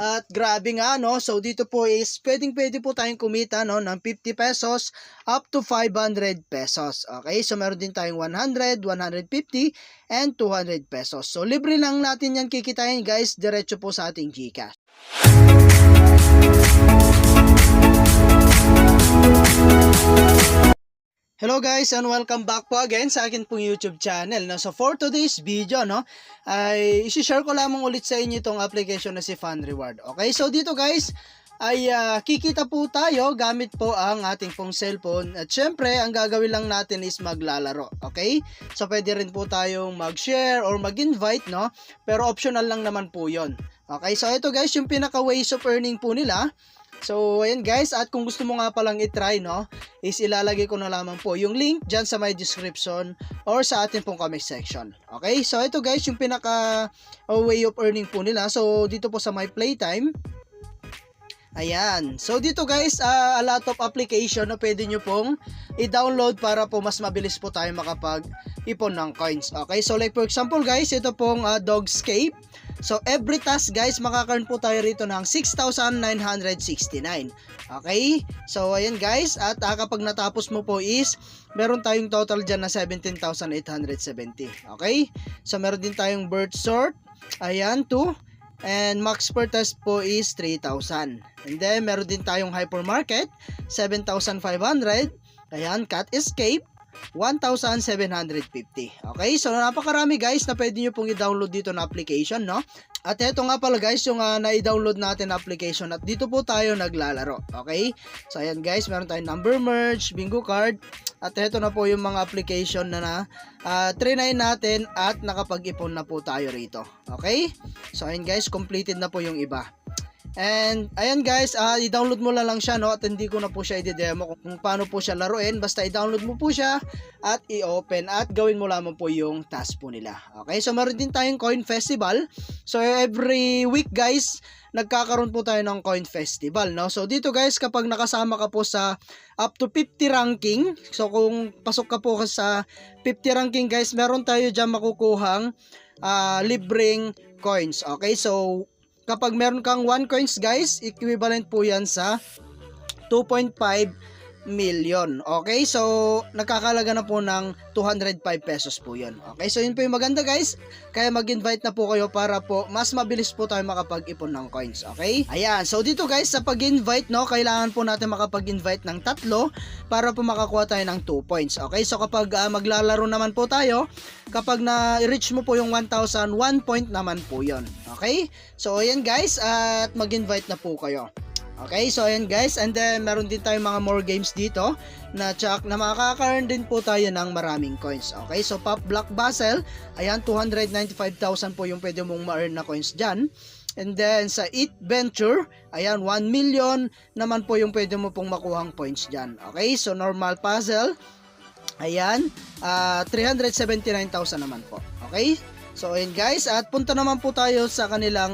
At grabe nga, no? So dito po is pwede po tayong kumita, no, ng 50 pesos up to 500 pesos. Okay? So meron din tayong 100, 150 and 200 pesos. So libre lang natin yan kikitain, guys, diretso po sa ating GCash. Hello guys and welcome back po again sa akin pong YouTube channel. No? So for today's video, no, ay isi-share ko lamang ulit sa inyo itong application na si Fun Reward. Okay, so dito guys ay kikita po tayo gamit po ang ating pong cellphone. At syempre ang gagawin lang natin is maglalaro. Okay, so pwede rin po tayong mag-share or mag-invite, no, pero optional lang naman po yon. Okay, so ito guys yung pinaka ways of earning po nila. So, ayan guys, at kung gusto mo nga palang itry, no, is ilalagay ko na lamang po yung link dyan sa my description or sa ating pong comment section. Okay, so ito guys, yung pinaka way of earning po nila. So, dito po sa my playtime, ayan. So, dito guys, a lot of application na pwede nyo pong i-download para po mas mabilis po tayo makapag-ipon ng coins. Okay, so like for example guys, ito pong Dogscape. So, every task guys, makaka-earn po tayo rito ng 6,969. Okay? So, ayan guys. At kapag natapos mo po is, meron tayong total dyan na 17,870. Okay? So, meron din tayong birth sort. Ayan, 2. And max per task po is 3,000. And then, meron din tayong hypermarket, 7,500. Ayan, cat escape, 1,750. Okay, so napakarami guys na pwede nyo pong i-download dito na application, no? At ito nga pala guys yung na-download natin na application at dito po tayo naglalaro. Okay, so ayan guys, meron tayong number merge, bingo card, at ito na po yung mga application na trinay natin at nakapag-ipon na po tayo rito. Okay, so ayan guys, completed na po yung iba. And ayan guys, i-download mo lang siya, no, at hindi ko na po siya i-demo kung paano po siya laruin. Basta i-download mo po siya at i-open at gawin mo lamang po yung task po nila. Okay, so meron din tayong coin festival. So every week guys, nagkakaroon po tayo ng coin festival, no. So dito guys, kapag nakasama ka po sa up to 50 ranking, so kung pasok ka po sa 50 ranking guys, meron tayo dyan makukuhang libreng coins. Okay, so kapag meron kang 1 coins guys, equivalent po yan sa 2.5 million. Okay, so nakakalaga na po ng 205 pesos po yun. Okay, so yun po yung maganda guys. Kaya mag-invite na po kayo para po mas mabilis po tayo makapag-ipon ng coins. Okay, ayan. So dito guys, sa pag-invite, no, kailangan po natin makapag-invite ng 3 para po makakuha tayo ng 2 points. Okay, so kapag maglalaro naman po tayo, kapag na-reach mo po yung 1,000, 1 point naman po yun. Okay, so ayan guys, at mag-invite na po kayo. Okay, so ayan guys, and then meron din tayong mga more games dito na makaka-earn din po tayo ng maraming coins. Okay, so Pop Block Basel, ayan, 295,000 po yung pwede mong ma-earn na coins dyan. And then sa Eat Venture, ayan, 1 million naman po yung pwede mo pong makuhang points dyan. Okay, so Normal Puzzle, ayan, 379,000 naman po. Okay, so ayan guys, at punta naman po tayo sa kanilang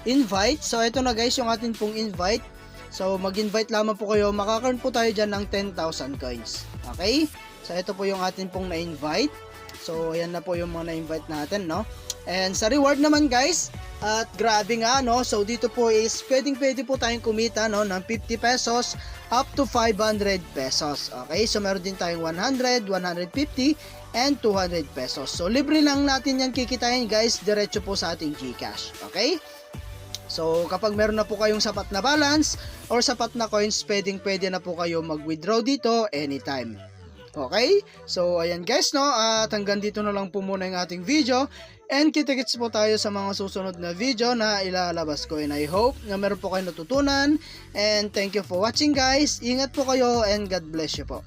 invite. So ito na guys yung atin pong invite. So mag-invite lamang po kayo, makaka-earn po tayo dyan ng 10,000 coins. Okay, so ito po yung atin pong na-invite. So ayan na po yung mga na-invite natin, no. And sa reward naman guys, at grabe nga, no, so dito po is pwede po tayong kumita, no, ng 50 pesos up to 500 pesos. Okay, so meron din tayong 100, 150 and 200 pesos. So libre lang natin yan kikitain guys, diretso po sa ating GCash. Okay, so kapag meron na po kayong sapat na balance or sapat na coins, pwede na po kayo mag-withdraw dito anytime. Okay, so ayan guys, no, at hanggang dito na lang po muna yung ating video. And kita-kits po tayo sa mga susunod na video na ilalabas ko. And I hope na meron po kayo natutunan. And thank you for watching guys. Ingat po kayo and God bless you po.